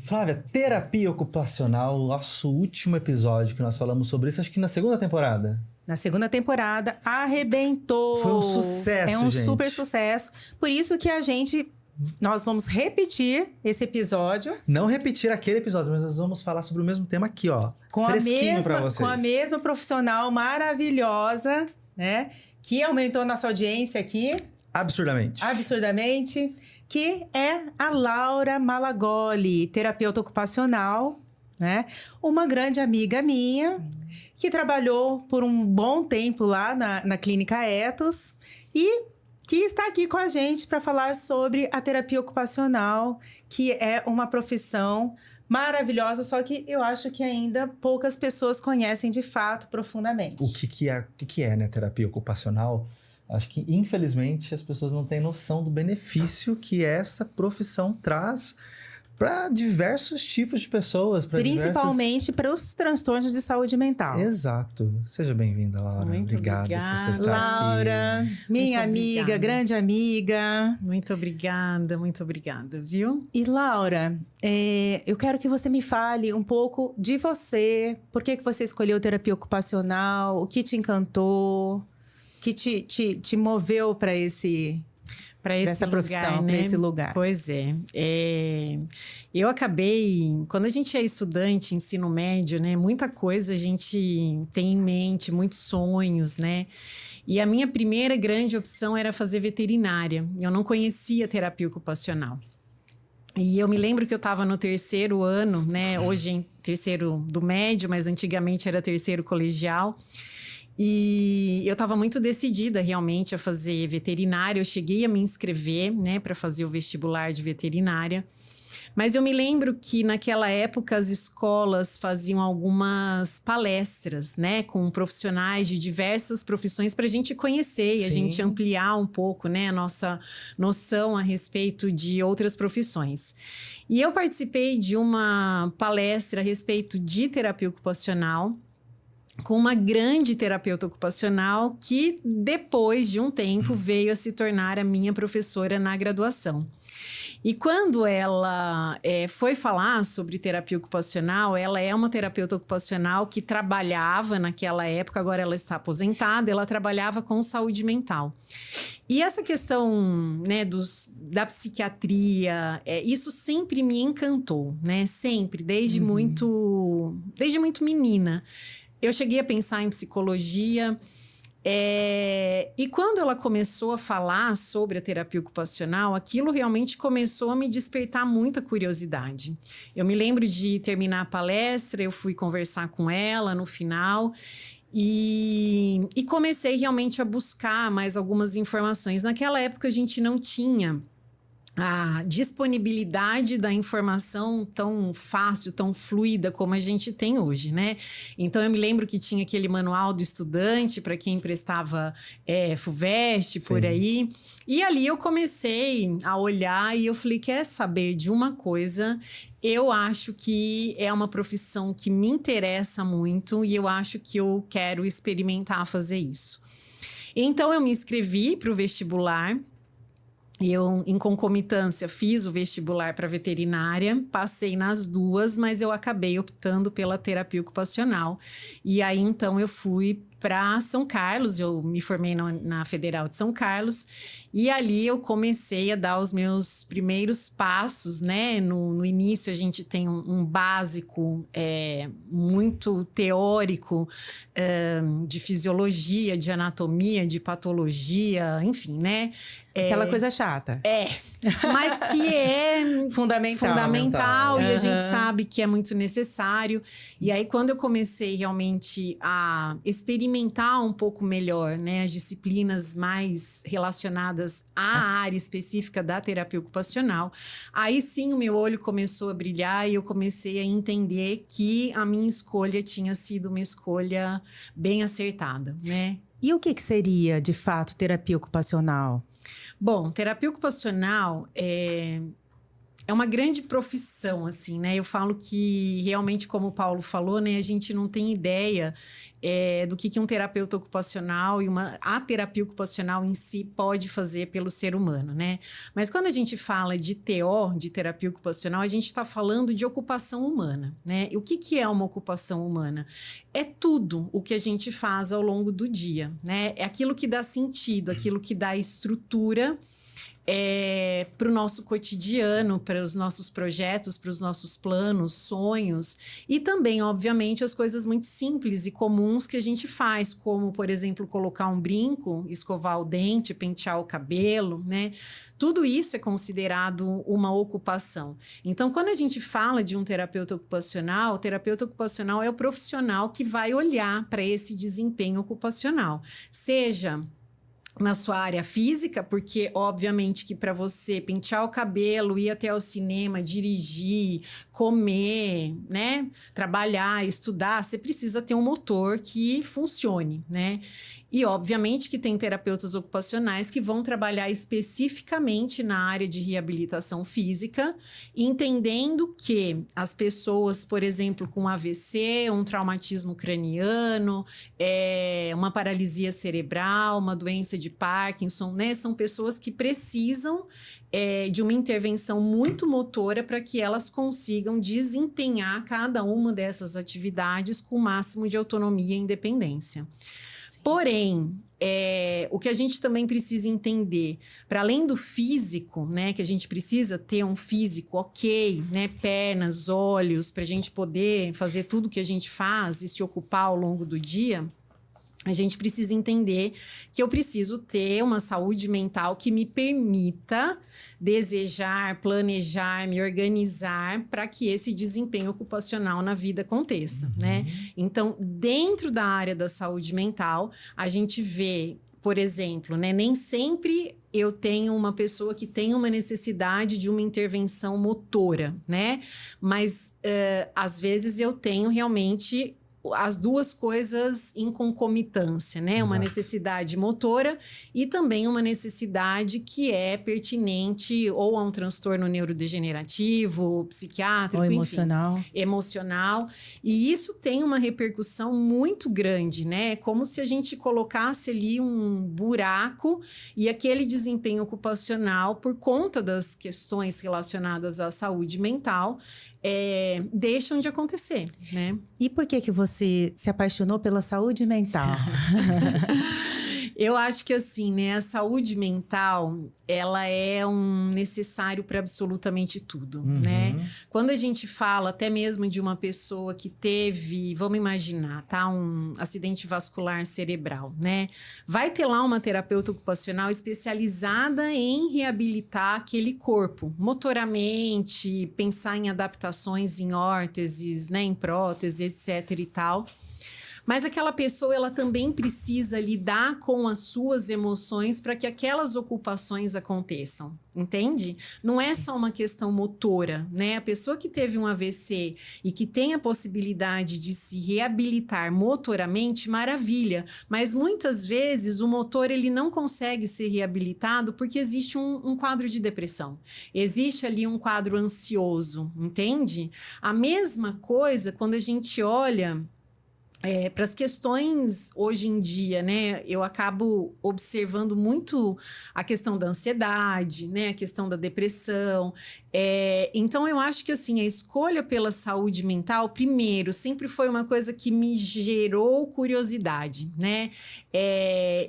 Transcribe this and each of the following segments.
Flávia, terapia ocupacional, nosso último episódio que nós falamos sobre isso, acho que na segunda temporada. Na segunda temporada, arrebentou. Foi um sucesso, É um gente. super sucesso. Por isso que nós vamos repetir esse episódio. Não repetir aquele episódio, mas nós vamos falar sobre o mesmo tema aqui, ó. Com fresquinho pra vocês. Com a mesma profissional maravilhosa, né? Que aumentou nossa audiência aqui. Absurdamente. Que é a Laura Malagoli, terapeuta ocupacional, né? Uma grande amiga minha, que trabalhou por um bom tempo lá na Clínica Ethos e que está aqui com a gente para falar sobre a terapia ocupacional, que é uma profissão maravilhosa, só que eu acho que ainda poucas pessoas conhecem de fato profundamente. O que é, né, terapia ocupacional? Acho que, infelizmente, as pessoas não têm noção do benefício que essa profissão traz para diversos tipos de pessoas. Principalmente para os transtornos de saúde mental. Exato. Seja bem-vinda, Laura. Muito obrigado por você estar Laura, aqui. minha Muito amiga, obrigada. grande amiga. Muito obrigada, viu? E Laura, eu quero que você me fale um pouco de você. Por que você escolheu terapia ocupacional? O que te encantou? Que te moveu para essa profissão, né? para esse lugar? Pois é. Eu acabei... Quando a gente é estudante, ensino médio, né? Muita coisa a gente tem em mente, muitos sonhos, né? E a minha primeira grande opção era fazer veterinária. Eu não conhecia terapia ocupacional. E eu me lembro que eu estava no terceiro ano, né? Hoje em terceiro do médio, mas antigamente era terceiro colegial. E eu estava muito decidida realmente a fazer veterinária. Eu cheguei a me inscrever, né, para fazer o vestibular de veterinária. Mas eu me lembro que naquela época as escolas faziam algumas palestras, né, com profissionais de diversas profissões para a gente conhecer e a gente ampliar um pouco, né, a nossa noção a respeito de outras profissões. E eu participei de uma palestra a respeito de terapia ocupacional, com uma grande terapeuta ocupacional que, depois de um tempo, veio a se tornar a minha professora na graduação. E quando ela foi falar sobre terapia ocupacional, ela é uma terapeuta ocupacional que trabalhava naquela época, agora ela está aposentada, ela trabalhava com saúde mental. E essa questão, né, da psiquiatria, isso sempre me encantou, né? Sempre, desde muito menina. Eu cheguei a pensar em psicologia e quando ela começou a falar sobre a terapia ocupacional, aquilo realmente começou a me despertar muita curiosidade. Eu me lembro de terminar a palestra, eu fui conversar com ela no final e comecei realmente a buscar mais algumas informações. Naquela época a gente não tinha a disponibilidade da informação tão fácil, tão fluida como a gente tem hoje, né? Então, eu me lembro que tinha aquele manual do estudante para quem prestava FUVEST, por aí. E ali eu comecei a olhar e eu falei, quer saber de uma coisa? Eu acho que é uma profissão que me interessa muito e eu acho que eu quero experimentar fazer isso. Então, eu me inscrevi para o vestibular. Eu, em concomitância, fiz o vestibular para veterinária, passei nas duas, mas eu acabei optando pela terapia ocupacional. E aí, então, eu fui para São Carlos, eu me formei na Federal de São Carlos, e ali eu comecei a dar os meus primeiros passos, né? No início, a gente tem um básico muito teórico de fisiologia, de anatomia, de patologia, enfim, né? Aquela coisa chata. Mas que é fundamental e a gente sabe que é muito necessário. E aí, quando eu comecei realmente a experimentar um pouco melhor, né, as disciplinas mais relacionadas à área específica da terapia ocupacional, aí sim o meu olho começou a brilhar e eu comecei a entender que a minha escolha tinha sido uma escolha bem acertada, né? E o que seria, de fato, terapia ocupacional? Bom, terapia ocupacional é uma grande profissão, assim, né? Eu falo que realmente, como o Paulo falou, né? A gente não tem ideia do que um terapeuta ocupacional e a terapia ocupacional em si pode fazer pelo ser humano, né? Mas quando a gente fala de TO, de terapia ocupacional, a gente está falando de ocupação humana, né? E o que é uma ocupação humana? É tudo o que a gente faz ao longo do dia, né? É aquilo que dá sentido, aquilo que dá estrutura para o nosso cotidiano, para os nossos projetos, para os nossos planos, sonhos e também, obviamente, as coisas muito simples e comuns que a gente faz, como, por exemplo, colocar um brinco, escovar o dente, pentear o cabelo, né? Tudo isso é considerado uma ocupação. Então, quando a gente fala de um terapeuta ocupacional, o terapeuta ocupacional é o profissional que vai olhar para esse desempenho ocupacional, seja na sua área física, porque obviamente que para você pentear o cabelo, ir até o cinema, dirigir, comer, né, trabalhar, estudar, você precisa ter um motor que funcione, né? E obviamente que tem terapeutas ocupacionais que vão trabalhar especificamente na área de reabilitação física, entendendo que as pessoas, por exemplo, com AVC, um traumatismo craniano, uma paralisia cerebral, uma doença de Parkinson, né? São pessoas que precisam de uma intervenção muito motora para que elas consigam desempenhar cada uma dessas atividades com o máximo de autonomia e independência. Porém, o que a gente também precisa entender, para além do físico, né, que a gente precisa ter um físico ok, né, pernas, olhos, para a gente poder fazer tudo que a gente faz e se ocupar ao longo do dia, a gente precisa entender que eu preciso ter uma saúde mental que me permita desejar, planejar, me organizar para que esse desempenho ocupacional na vida aconteça, né? Então, dentro da área da saúde mental, a gente vê, por exemplo, né, nem sempre eu tenho uma pessoa que tem uma necessidade de uma intervenção motora, né? Mas, às vezes, eu tenho realmente as duas coisas em concomitância, né? Exato. Uma necessidade motora e também uma necessidade que é pertinente ou a um transtorno neurodegenerativo, psiquiátrico, ou emocional. Enfim, emocional. E isso tem uma repercussão muito grande, né? Como se a gente colocasse ali um buraco e aquele desempenho ocupacional, por conta das questões relacionadas à saúde mental, deixam de acontecer, né? E por que você se apaixonou pela saúde mental? Eu acho que assim, né, a saúde mental, ela é um necessário para absolutamente tudo, né? Quando a gente fala até mesmo de uma pessoa que teve, vamos imaginar, tá, um acidente vascular cerebral, né? Vai ter lá uma terapeuta ocupacional especializada em reabilitar aquele corpo, motoramente, pensar em adaptações em órteses, né, em prótese, etc e tal. Mas aquela pessoa, ela também precisa lidar com as suas emoções para que aquelas ocupações aconteçam, entende? Não é só uma questão motora, né? A pessoa que teve um AVC e que tem a possibilidade de se reabilitar motoramente, maravilha. Mas muitas vezes o motor, ele não consegue ser reabilitado porque existe um quadro de depressão. Existe ali um quadro ansioso, entende? A mesma coisa quando a gente olha para as questões hoje em dia, né? Eu acabo observando muito a questão da ansiedade, né? A questão da depressão. Então, eu acho que assim, a escolha pela saúde mental, primeiro, sempre foi uma coisa que me gerou curiosidade, né?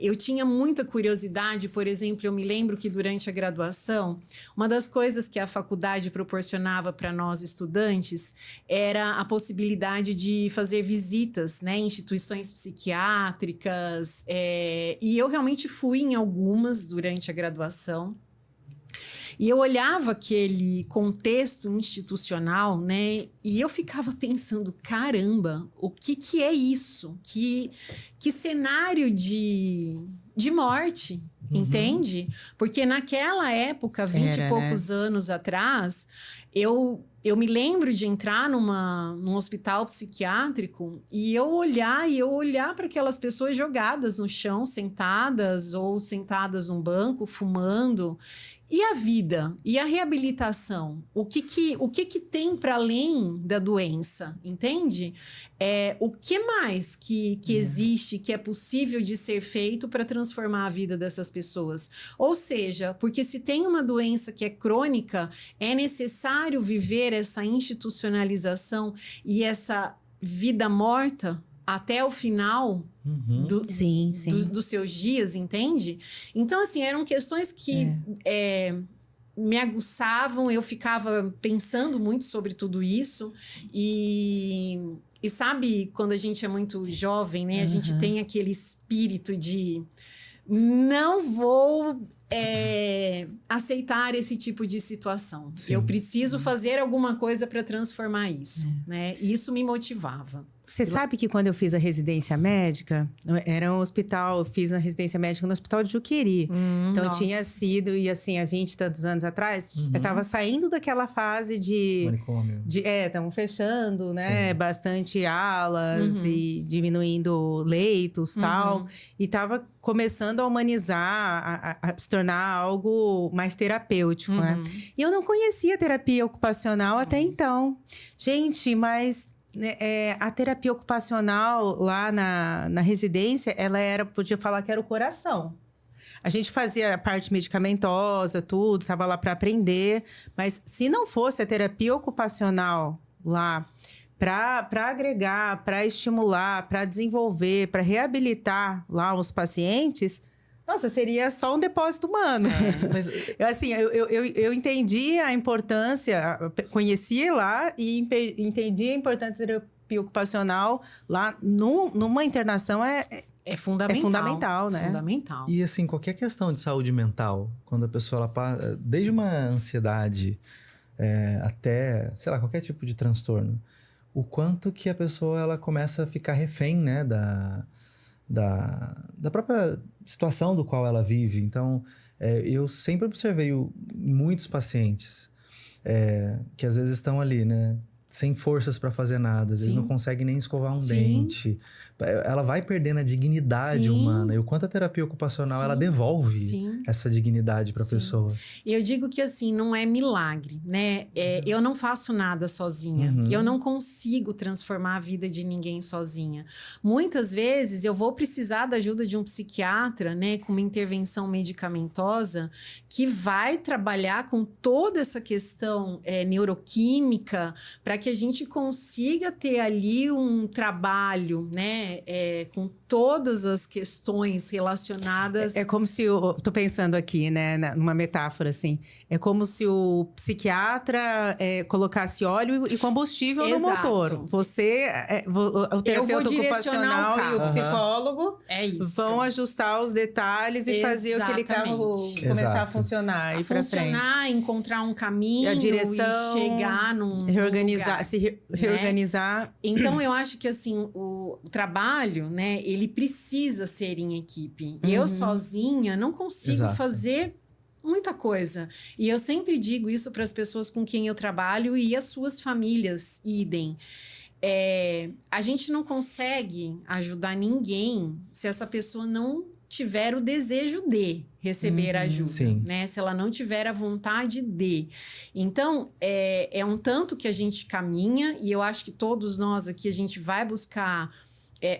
Eu tinha muita curiosidade, por exemplo, eu me lembro que durante a graduação, uma das coisas que a faculdade proporcionava para nós estudantes era a possibilidade de fazer visitas, né, instituições psiquiátricas, e eu realmente fui em algumas durante a graduação. E eu olhava aquele contexto institucional, né? E eu ficava pensando, caramba, o que é isso? Que cenário de morte, entende? Porque naquela época, 20 e poucos anos atrás, eu me lembro de entrar num hospital psiquiátrico e eu olhar para aquelas pessoas jogadas no chão, sentadas ou sentadas num banco, fumando. E a vida? E a reabilitação? O que tem para além da doença? Entende? O que mais que existe, que é possível de ser feito para transformar a vida dessas pessoas? Ou seja, porque se tem uma doença que é crônica, é necessário viver essa institucionalização e essa vida morta até o final dos seus dias, entende? Então, assim, eram questões que me aguçavam, eu ficava pensando muito sobre tudo isso e sabe, quando a gente é muito jovem, né? A gente tem aquele espírito de não vou aceitar esse tipo de situação. Sim. Eu preciso fazer alguma coisa para transformar isso, né? E isso me motivava. Você sabe que quando eu fiz a residência médica, era um hospital, eu fiz a residência médica no hospital de Juqueri. Então, nossa. Tinha sido, e assim, há 20 e tantos anos atrás, eu tava saindo daquela fase de... Manicômio. Estavam fechando, né? Sim. Bastante alas e diminuindo leitos e tal. E tava começando a humanizar, a se tornar algo mais terapêutico, né? E eu não conhecia terapia ocupacional até então. Gente, mas... a terapia ocupacional lá na residência, ela podia falar que era o coração. A gente fazia a parte medicamentosa, tudo, estava lá para aprender. Mas se não fosse a terapia ocupacional lá para agregar, para estimular, para desenvolver, para reabilitar lá os pacientes... Nossa, seria só um depósito humano. Mas, assim, eu entendi a importância, conheci lá e entendi a importância da terapia ocupacional lá numa internação é fundamental. É fundamental, né? Fundamental. E assim, qualquer questão de saúde mental, quando a pessoa passa, desde uma ansiedade até, sei lá, qualquer tipo de transtorno, o quanto que a pessoa ela começa a ficar refém, né, da própria situação do qual ela vive. Então, eu sempre observei muitos pacientes que às vezes estão ali, né? Sem forças para fazer nada. Às vezes não conseguem nem escovar um dente. Ela vai perdendo a dignidade humana. E o quanto a terapia ocupacional, ela devolve essa dignidade para a pessoa. E eu digo que, assim, não é milagre, né? Eu não faço nada sozinha. Eu não consigo transformar a vida de ninguém sozinha. Muitas vezes, eu vou precisar da ajuda de um psiquiatra, né? Com uma intervenção medicamentosa que vai trabalhar com toda essa questão neuroquímica para que a gente consiga ter ali um trabalho, né? Com todas as questões relacionadas... É como se... Tô pensando aqui, né? Numa metáfora, assim. É como se o psiquiatra colocasse óleo e combustível no motor. Você... o terapeuta ocupacional e o psicólogo vão ajustar os detalhes e fazer aquele carro começar a funcionar. Encontrar um caminho, a direção, e chegar num reorganizar, lugar, se reorganizar. Né? Então, eu acho que, assim, o trabalho, né? Ele precisa ser em equipe. Eu sozinha não consigo fazer muita coisa. E eu sempre digo isso para as pessoas com quem eu trabalho e as suas famílias, idem. A gente não consegue ajudar ninguém se essa pessoa não tiver o desejo de receber ajuda, né? Se ela não tiver a vontade de. Então, é um tanto que a gente caminha e eu acho que todos nós aqui, a gente vai buscar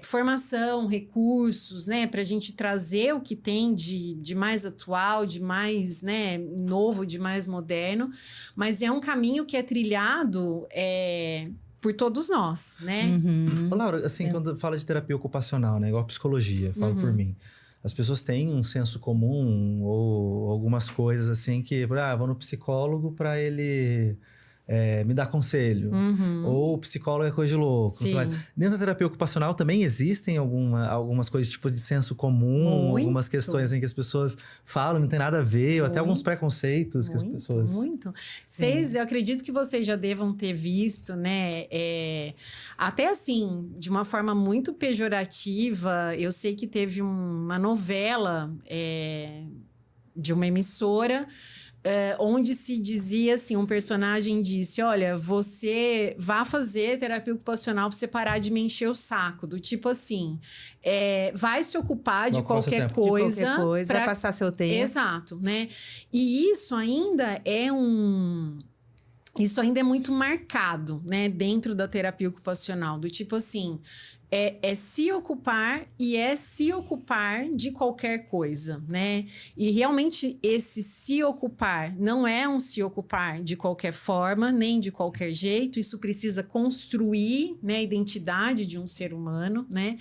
formação, recursos, né? Para a gente trazer o que tem de mais atual, de mais, né, novo, de mais moderno. Mas é um caminho que é trilhado... por todos nós, né? Laura, assim, quando fala de terapia ocupacional, né? Igual a psicologia, falo por mim. As pessoas têm um senso comum ou algumas coisas assim que... vou no psicólogo para ele me dá conselho. Ou psicólogo é coisa de louco. Sim. Dentro da terapia ocupacional também existem algumas coisas tipo de senso comum, Muito. algumas questões em que as pessoas falam, não tem nada a ver, ou até alguns preconceitos que as pessoas... Muito. Eu acredito que vocês já devam ter visto, né? Até assim, de uma forma muito pejorativa, eu sei que teve uma novela de uma emissora onde se dizia assim, um personagem disse, olha, você vá fazer terapia ocupacional para você parar de me encher o saco, do tipo assim, vai se ocupar de qualquer coisa, vai passar seu tempo. Exato, né? E isso ainda é muito marcado, né, dentro da terapia ocupacional, do tipo assim, se ocupar e se ocupar de qualquer coisa, né? E realmente esse se ocupar não é um se ocupar de qualquer forma, nem de qualquer jeito, isso precisa construir, né, a identidade de um ser humano, né?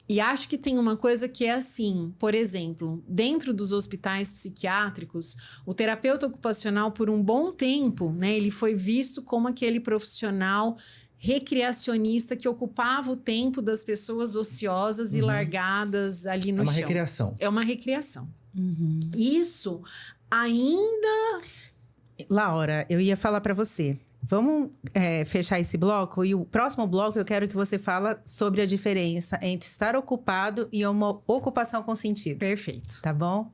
E acho que tem uma coisa que é assim, por exemplo, dentro dos hospitais psiquiátricos, o terapeuta ocupacional, por um bom tempo, né, ele foi visto como aquele profissional recreacionista que ocupava o tempo das pessoas ociosas e largadas ali no chão. É uma recreação. É uma recreação. Isso ainda... Laura, eu ia falar para você. Vamos fechar esse bloco e o próximo bloco eu quero que você fale sobre a diferença entre estar ocupado e uma ocupação com sentido. Perfeito. Tá bom?